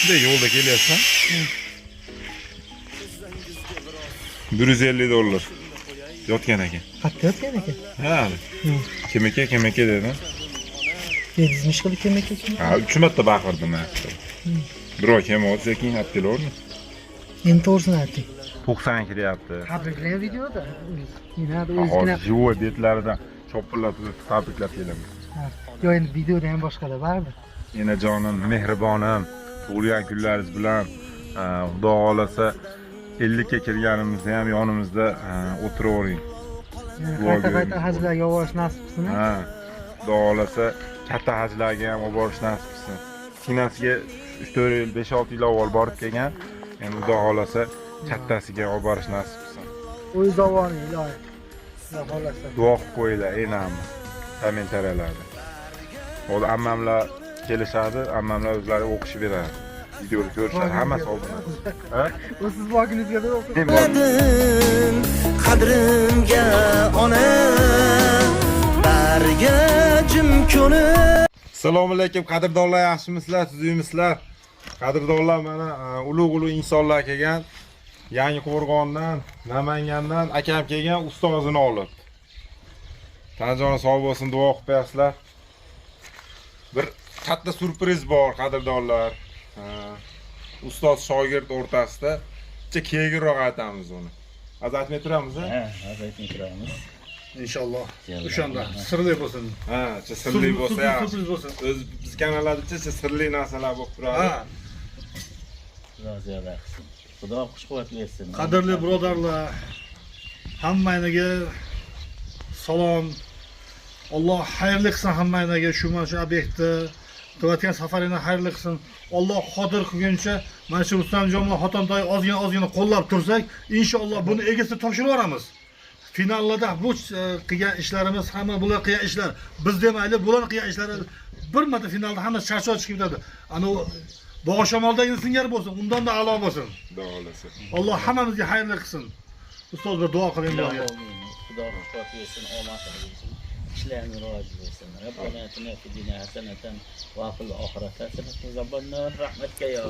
de yo'lda kelyapsan. $150 yotgan ekan. Qattiq yotgan ekan. Ha. Kim aka dedi. Dedizmish qilib kim ekan? Ha, 3 marta baqirdim men. Birov kelmadi, keyin aytdilarmi? Endi to'g'risini ayting. 92 deyapti. Tabriklar videoda. Yana Hozir o'zgina. jivo betlaridan chopillatib tabriklab kelaman. Yo endi videoda ham boshqada baribir. Enajonim, mehribonim, tug'ilgan kunlaringiz bilan Xudo xolasa 50 ga kirganimizda ham yonimizda o'tiravering. Qayta hajlarga olib borish nasib qilsin. Ha. Xudo xolasa katta hajlarga ham olib borish nasib qilsin. Sinasiga 3-4 yil, 5-6 yil avval borib kelgan. Endi Xudo xolasa kattasiga olib borish nasib qilsin. O'z davoni ilohi. Xudo xolasa. Duo qilib qo'yinglar, enam. Kommentariyalarda. Hozir ammamlar kelishadi, ammamlar o'zlari o'qishib beradi. Videoni ko'rishadi, hammasi oldindan. Ha? O siz vaqtingizga da o'qib. Qadrimga ona barga jim ko'nib. Assalomu alaykum qadrdonlar, yaxshimisizlar, tuzuymisiz? Qadrdonlar, mana ulug' insonlar kelgan. Yangi Qo'rg'ondan, Namangandan akam kelgan ustozini olib. Tanjoni sog' bo'lsin, duo qilib qo'yasizlar. Bir katta surpriz bor qadrdonlar. Ustoz shogird o'rtasida keyinroq aytamiz uni. Hozir aytmay turamiz, ha? Hozir aytmay turamiz. İnşallah. O'shanda sirli bo'lsin. Ha, sirli bo'lsa, Sürpriz bo'lsin. o'z biz kanallarda sirli narsalar bo'lib turadi. Ha, Xudo ziyoda qilsin. Xudo xush-quvvat bersin. qadrli birodarlar, hammangizga salom. Alloh xayrli qilsin hammangizga shu mana shu obyektni qilayotgan safaringni xayrli qilsin. Alloh qodir qilguncha mana shu Rustamjonlar Xotontoy ozgina qo'llab tursak, inshaalloh buni egasini topshirib yuboramiz. Finallarda bu qilgan ishlarimiz hamma bular qilgan ishlar. Biz demaylik, bular qilgan ishlari bir marta finalda hamma charchoq chiqib ketadi. Ana bog' shamoldagi singari bo'lsin, undan da a'lo bo'lsin. Xudo xolasa. Alloh hammamizga xayrli qilsin. Ustoz bir duo qiling bularga. Xudo xush-quvvat bersin, omad bersin. İşlerini rivoj bersin. Rabbana atina fid dunya hasanatan va fil oxirati hasanatan va qina rahmatga yo.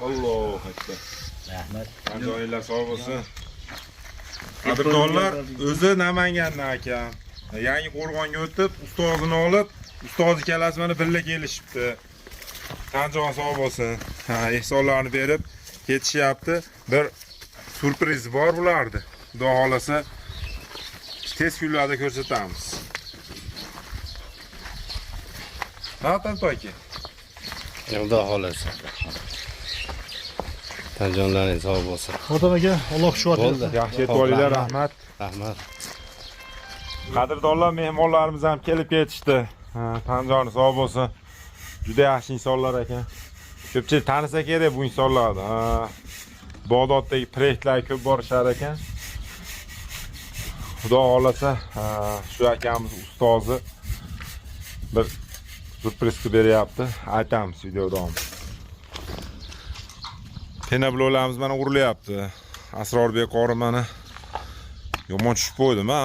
Allohu akbar. Rahmat. Tanjoylar sog' bo'lsin. Qadrdonlar, o'zi Namangandan akam. Yangi Qo'rg'onga o'tib, ustozini olib, ustozi kalasi mana birga kelishibdi. Tanjon sog' bo'lsin. Ha, ehsonlarni berib ketishyapti. Bir surpriz bor bularda. Xudo xolasa tez kunlarda ko'rsatamiz. Natan to'yki. Xudo xolasa. Tanjonlaringiz sog' bo'lsin. Xotin aka, Alloh xushvat bersin. Yaxshi yetib olinglar, rahmat. Rahmat. Qadrdonlar, mehmonlarimiz ham kelib ketishdi. Tanjoni sog' bo'lsin. Juda yaxshi insonlar ekan. Ko'pchilik tanisa kerak bu insonlarni. Bag'doddagi proyektlar ko'p borishar ekan. Xudo xolasa, shu akamiz ustozi bir surpriz qilib beryapti. Aytamiz videoda. Penablolarimiz mana urilyapti. Asrorbek qori mana yomon tushib qo'ydim, ha?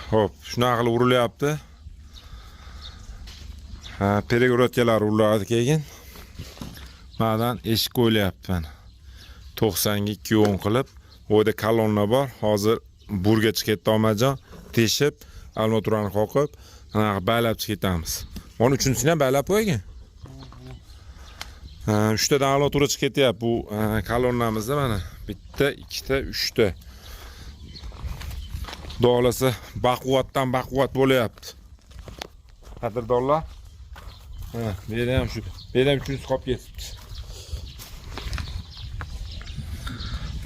Xo'p, shunaqa qilib urilyapti. Peregorotkalar uriladi keyin. Ma'dan eshik qo'yilyapti mana. 90 ga 2 qilib, o'yda kolonna bor. Hozir burga chiqib ketdi omajon, teshib, armaturani qoqib, anaqa baylab chiqib ketamiz. Mana uchinchisini ham baylab qo'ygan. 3 tadan armatura chiqib ketyapti bu kolonnamizda mana. Bitta, ikkita, 3 ta. Xudo xolasa baquvvatdan baquvvat bo'lyapti. Qadrdonlar. Bu yerda ham shu. Bu yerda ham uchinchisi qolib ketibdi.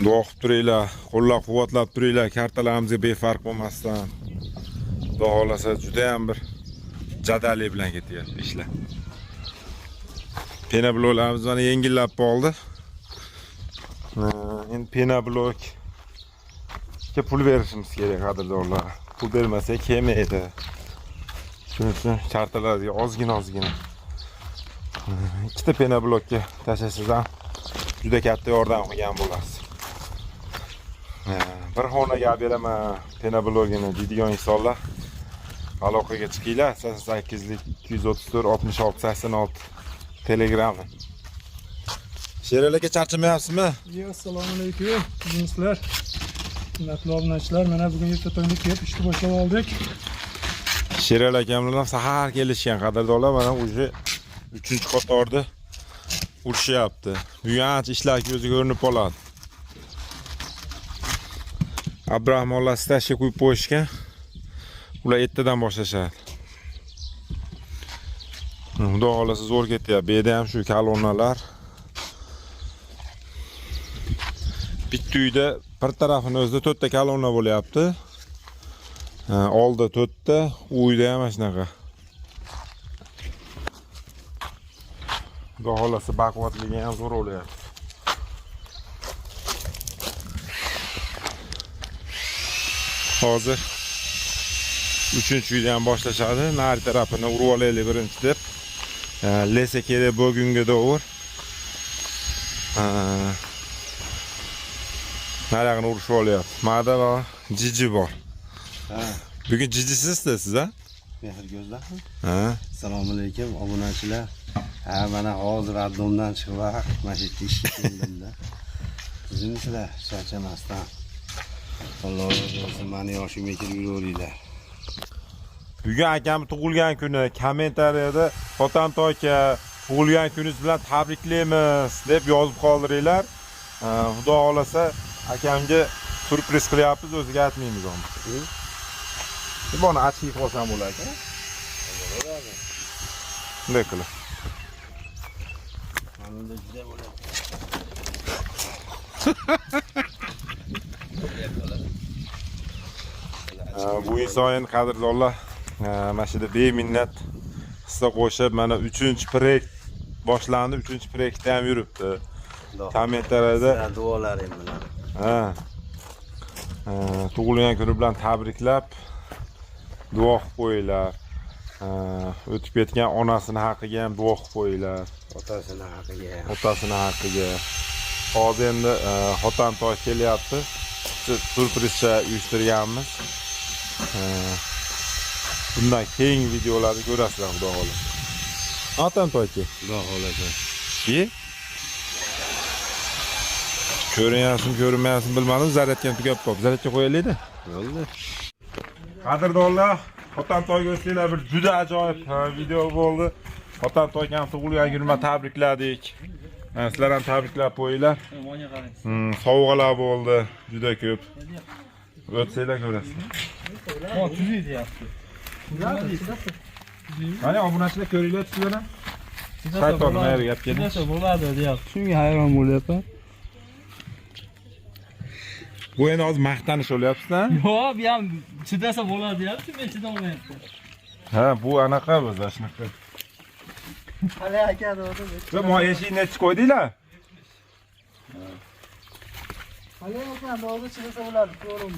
Duo qilib turinglar, qo'llab-quvvatlab turinglar, kartalarimizga befarq bo'lmasdan. Xudo xolasa juda ham bir jadallik bilan ketyapti ishlar. Pena bloklarimiz mana yengillab qoldi. Endi pena blokga pul berishimiz kerak qadrdonlar. Pul bermasak kelmaydi. Shuning uchun kartalarga ozgina. Ikkita pena blokka tashlasangiz ham juda katta yordam qilgan bo'lasiz. Bir xonaga beraman pena blogini deydigan insonlar aloqaga chiqinglar. 88lik 234 66 86 Telegramda. Sherali aka charchamayapsizmi? Assalomu alaykum. Sizlar. Hurmatli obunachilar, mana bugun erta tongda kelib ishni boshlab oldik. Sherali akam bilan sahar kelishgan qadrdonlar mana o'sha 3-qatorda urishyapti. Bugun ancha ishlar ko'ziga ko'rinib qoladi. Abraham ollasi tashga qo'yib qo'yishgan. Ular ertadan boshlashadi. Xudo xolasa zo'r ketyapti. Bu yerda ham shu kolonnalar. Bitta uyda bir tarafini o'zida 4 ta kolonna bo'lyapti. Oldi 4 ta, u uyda ham mana shunaqa. Xudo xolasa baquvvatligi ham zo'r bo'lyapti. Hozir 3-uydan boshlashadi. Nari tarafini urib olaylik birinchi deb. Lesa kerak bugunga doğur. Naragini urishib olyapti. Mada va jiji bor. Bugun jijisiz-da siz, ha? Mehrgözlar. Ha. Assalomu alaykum obunachilar. Ha, mana hozir adomdan chiqib mana shu yerga ishga keldim-da. Sizlar charchamasdan. Alloh razı olsun, meni yoshimga kirib yuraveringlar. Bugun akam tug'ilgan kuni kommentariyada Xotamto aka tug'ilgan kuningiz bilan tabriklaymiz deb yozib qoldiringlar. Xudo xolasa akamga surpriz qilyapmiz, o'ziga aytmaymiz uni. Buni achib qolsam bo'lar ekan. Bunday qilib. Mana juda bo'ladi. Bu inson qadrdonlar mana shu yerda beminnat hissa qo'shib mana 3-proyekt boshlandi, 3-proyektda ham yuribdi. Kommentariyada duolaring bilan. ha. Tug'ilgan kuni bilan tabriklab duo qilib qo'yinglar. O'tib ketgan onasini haqqiga ham duo qilib qo'yinglar. Otasini haqqiga. Hozir endi Xotamto kelyapti. Surprizcha uyushtirganmiz. Bundan keyingi videolarni ko'rasizlar, xudo xolasa. Xotamto aka. Xudo xolasa. Ko'ryapsizmi, ko'rmayapsizmi bilmadim. Zaryadga tugab qolib. Zaryadga qo'yaylik-da. Bo'ldi. Qadrdonlar, Xotamtoga o'zinglar bir juda ajoyib video bo'ldi. Xotamto akam tug'ilgan kunini tabrikladik. Sizlar ham tabriklab qo'yinglar. Sovg'alar bo'ldi, juda ko'p. O'tsanglar ko'rasizlar. Tuzi deyapti. Qani obunachilar ko'ringlar sizlar ham. Saytda nima gap keldi? Nasa bo'ladi deyapti. Shunga hayron bo'lyapman. Bu endi hozir maqtanish bo'lyapti-da? Yo'q, bu ham chidasa bo'ladi deyapti, men chidolmayapman. Ha, bu anaqa biz, shunaqa. Hali aka dedi. Ve bu eshikni nechta qo'ydinglar? Hali aka dedi, chidasa bo'ladi, ko'rdim.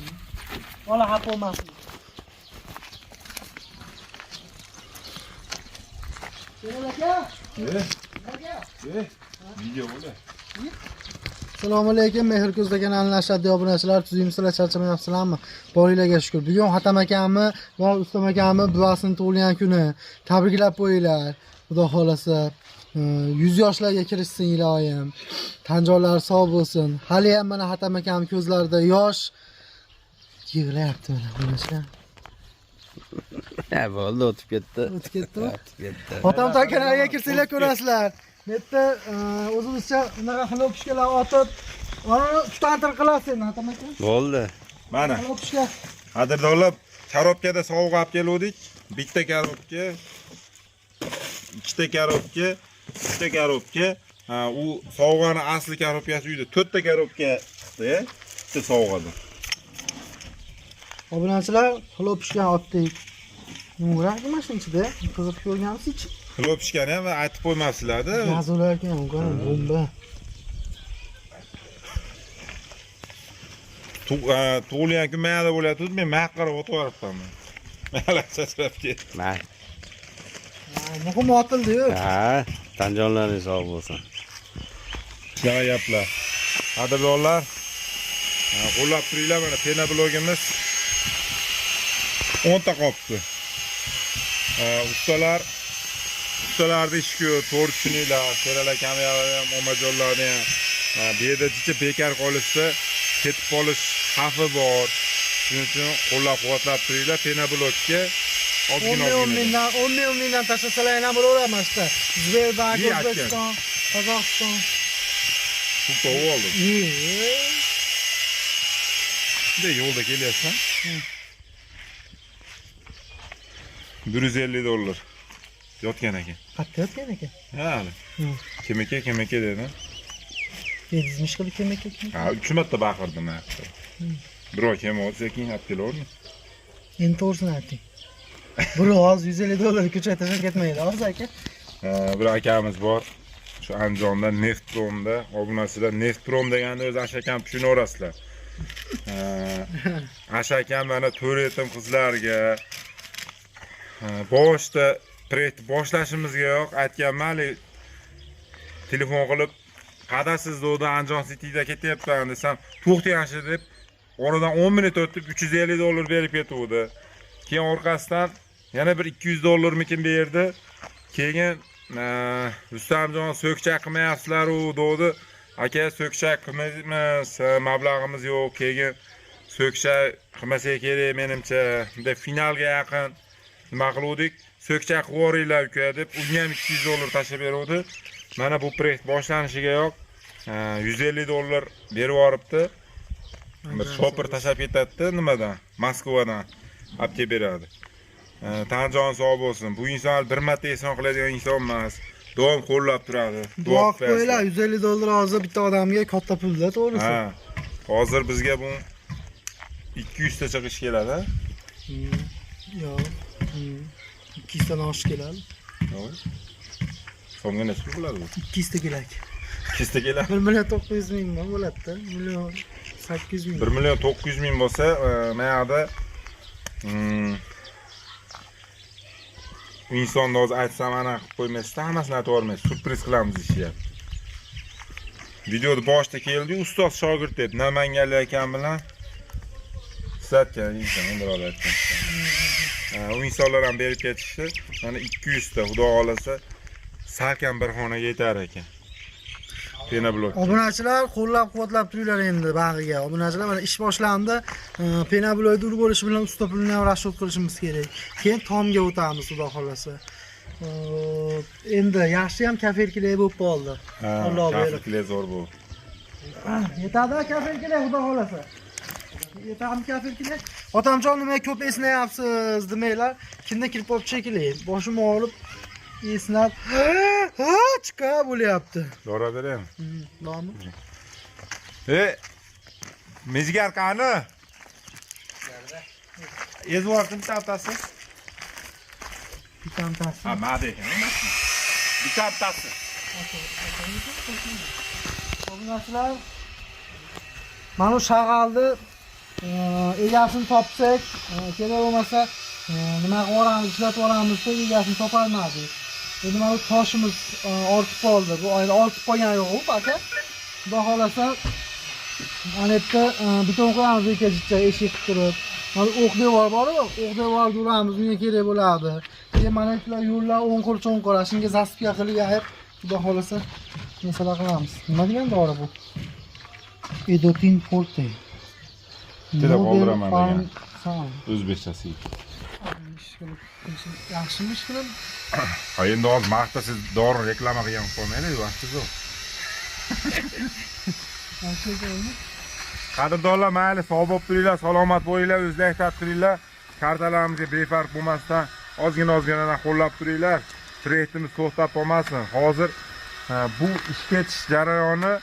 Bola xafa bo'lmasin. Video bo'ldi. Assalomu alaykum, Mehr ko'zda kanalining ashaddiy obunachilar, tuzimsizlar, charchamayapsizlarmi? Boringlarga shukr. Bugun Xotam akamni va Ustam akamni buvasining tug'ilgan kuni. Tabriklab qo'yinglar. Xudo xolasa 100 yoshlarga kirishsin iloyim. Tanjonlar sog' bo'lsin. Hali ham mana Xotam akam ko'zlarida yosh yig'layapti mana obunachilar. Ha, bo'ldi, o'tib ketdi. O'tib ketdimi? O'tib ketdi. Xotam kanaliga kirsanglar ko'rasizlar. Netda o'zimizcha unaqa xilopishkalar otib, mana tutantir qilasiz Xotam aka. Bo'ldi. Mana Xilopishka. qadrdonlar, karobkada sovg'a olib keldik. Bitta karobka, ikkita karobka, uchta karobka. U sovg'ani asli karobkasi uyda 4 ta karobka chiqdi, bitta sovg'adan. Obunachilar xilopishka otdik. Nuraq mana shu ichida qiziq ko'rgansiz. Xilopishkani ham aytib qo'ymabsizlar-da. Yozular ekan, qani bomba. Tug'ilgan kun mayda bo'lyapti, men maqqarib o'tib-yuboribman. Mayli chachrab ketdi. Mayli. Muhim otildi-yu. Ha, tanjonlaringiz sog' bo'lsin. Shunaqa gaplar. Qadrdonlar, qo'llab turinglar, mana pena blogimiz 10 ta qopti. Ustalar ustalarda ish ko'p, to'g'ri tushuninglar. Sherali akam ham, Omajonlarni ham. Bu yerda jicha bekor qolishsa, ketib qolish xavfi bor. Shuning uchun qo'llab-quvvatlab turinglar. Penoblokka 10 mingdan tashlasalar ham bo'laveramiz işte. Sberbank, Iyi atgan. O'zbekiston, Qozog'iston. pul topib oldim. Bunday yo'lda kelyapsan. $150 yotgan ekan. Qattiq yotgan ekan. Ha, kim aka dedi. Yedizmish qilib kim ekan. Ha, 3 marta baqirdim men. Birov kim olsa keyin olib kelavering. Endi to'g'risini ayting. Biroz $150 ko'chaga tashlab ketmaydi, hozir aka. Bir akamiz bor. Shu Andijonda Neftpromda, obunasilar Neftprom deganda o'zi ashakam tushunaverasizlar. Ashakam mana to'retim qizlarga boshda boshlashimizga yo'q aytgan mali telefon qilib qadasiz dedi Andijon City'da ketyapman desam to'xtayinchi deb oradan 10 minut o'tib $350 berib ketuvdi. Keyin orqasidan yana bir $200 mikin berdi. Keyin Rustamjon so'kchak qilmayapsizlar-ku dedi. Aka so'kchak qilmaymiz, mablag'imiz yo'q. Keyin so'kchak qilmasa kerak menimcha. Bunday finalga yaqin nima qiluvdik? So'kchak qilib yuboringlar uka deb unga ham $200 tashlab beruvdi. Mana bu projekt boshlanishiga yo'q. $150 berib yuboribdi. Bir shopper tashlab ketadi nimadan? Moskvadan olib kelib beradi. Tanjon sog' bo'lsin. Bu inson bir marta ehson qiladigan inson emas. Doim qo'llab turadi. Duo qo'ylar, $150 hozir bitta odamga katta pulda, to'g'risi. Ha. Hozir bizga bu 200 tacha ish keladi. Yo'q. 200 dan oshiq keladi. Yo'q. So'mga nechta bo'ladi bu? 200 ta kerak. 200 ta keladi. 1,900,000 bo'ladi-da. 1,800,000. 1,900,000 bo'lsa, men yoqda u insonni hozir aytsam ana qilib qo'ymasdan hammasini aytib yubormaysiz. Surpriz qilamiz ishyapti. Videoda boshida keldi, ustoz shogird deb Namanganlik akam bilan sizatgan inson, endi aytgan. U insonlar ham berib ketishdi. Mana 200 ta, xudo xolasa, salkam bir xonaga yetar ekan. Penoblok. Obunachilar qo'llab-quvvatlab turinglar endi bag'iga. Obunachilar mana ish boshlandi. Penoblokda ur bo'lishi bilan usta pulini ham rasxod qilishimiz kerak. Keyin tomga o'tamiz, xudo xolasa. Endi yaxshi ham kafelkilar bo'lib qoldi. Alloh berib. Kafelkilar zo'r bu. Yetadi kafelkilar, xudo xolasa. Yetadi kafelkilar. Otamjon nima ko'p esnayapsiz demanglar. Kimda kirib olib chekilaydi. Boshimni olib esnab, chiqa bo'lyapti. Dora beraymi? Bormi? Mezgar qani? Ezvordim taptasi. Bittasi. Ha, ma'da ekan, emas. Bittasi. Obunachilar, mana shu shag'alni egasini topsak, kerak bo'lmasa nima qilib olamiz, ishlatib olamiz, egasini topolmadik. Endi mana bu toshimiz ortib qoldi. Bu oyda ortib qolgani yo'q, aka. Xudo xolasa, mana yerda beton qo'yamiz ekajcha eshik qilib turib. Mana o'q devor bor-ku, o'q devorni uramiz, unga kerak bo'ladi. Keyin mana shular yo'llar o'ng qo'l cho'ng qo'l, shunga zaspga qilib yayib, xudo xolasa, masala qilamiz. Nima degan dori bu? Edotin forte. Telefon qoldiraman degan. Sağ O'zbekchasi. Yaxshimi ish qilib? Ha, endi hozir maqta siz dori reklama qilgan qo'ymaylik, vaqti yo'q. Qadrdonlar, mayli sog' bo'lib turinglar, salomat bo'linglar, o'zingizga ehtiyot qilinglar. Kartalarimizga befarq bo'lmasdan ozgina qo'llab turinglar. Proyektimiz to'xtab qolmasin. Hozir bu ish ketish jarayoni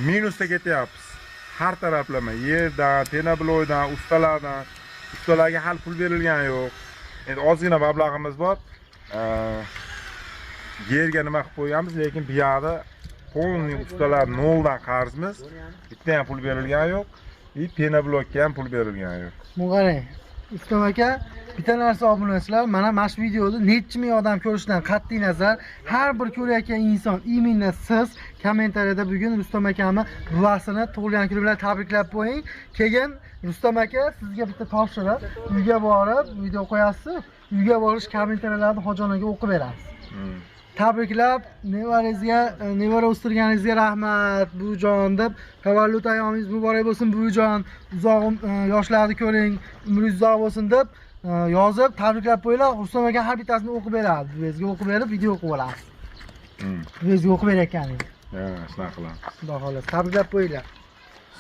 minusda ketyapmiz. Har taraflama yerdan, penoblokdan, ustalarga hali pul berilgani yo'q. Endi ozgina mablag'imiz bor. Yerga nima qilib qo'yamiz, lekin bu yerda polniy ustalar noldan qarzmiz. Bitta ham pul berilgani yo'q. Penoblokka ham pul berilgani yo'q. Qarang, Ustam aka, bitta narsa obunachilar, mana shu videoni necha ming odam ko'rishidan qat'iy nazar, har bir ko'rayotgan inson, imенно siz kommentariyada bugun Rustam akani buvasini tug'ilgan kuni bilan tabriklab qo'ying. Keyin Rustam aka sizga bitta topshiriq, uyga borib video qo'yasiz, uyga borish kommentariyalarni hojonaga o'qib berasiz. tabriklab, nevara o'stirganingizga rahmat buvijon deb, tavallud ayyomingiz muborak bo'lsin buvijon, uzoq yoshlarni ko'ring, umringiz uzoq bo'lsin deb yozib tabriklab qo'yinglar. Rustam aka har bittasini o'qib beradi. Bizga o'qib berib, video o'qib olasiz. Bizga o'qib berayotganingiz. Ha, shunaqa qilamiz. Xudo xohlasa, tabriklab qo'yinglar.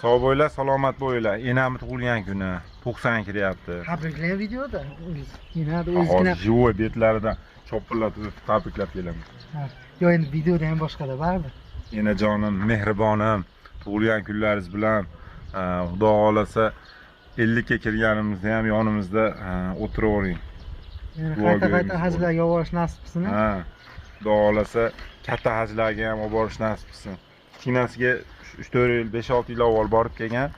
Sog' bo'linglar, salomat bo'linglar. Enamni tug'ilgan kuni 90 kiryapti. Tabriklayman videoda. Yana o'zgina. Hozir живой betlaridan chopillatib tabriklab kelamiz. Yo endi videoda ham boshqada baribir. Enajonim, mehribonim, tug'ilgan kunlaringiz bilan Xudo xolasa 50 ga kirganimizda ham yonimizda o'tiravering. Qayta hajlarga borish nasib qilsin. Ha. Xudo xolasa katta hajlarga ham olib borish nasib qilsin. Kichkinasiga 3-4 yil, 5-6 yil avval borib kelgan.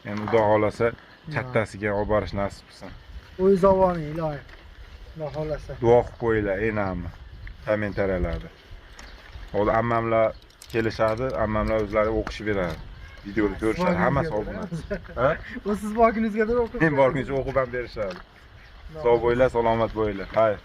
Endi Xudo xolasa kattasiga olib borish nasib qilsin. O'zingiz ovoning iloyim. Xudo xolasa. Duo qilib qo'yinglar enamni kommentariyalarda. Hozir ammamlar kelishadi, ammamlar o'zlari o'qishib beradi. Videoda ko'rishadi, hammasi obuna. Ha? O siz borguningizga o'qib. Men borguncha o'qib ham berishadi. Sog' bo'linglar, salomat bo'linglar. Xayr.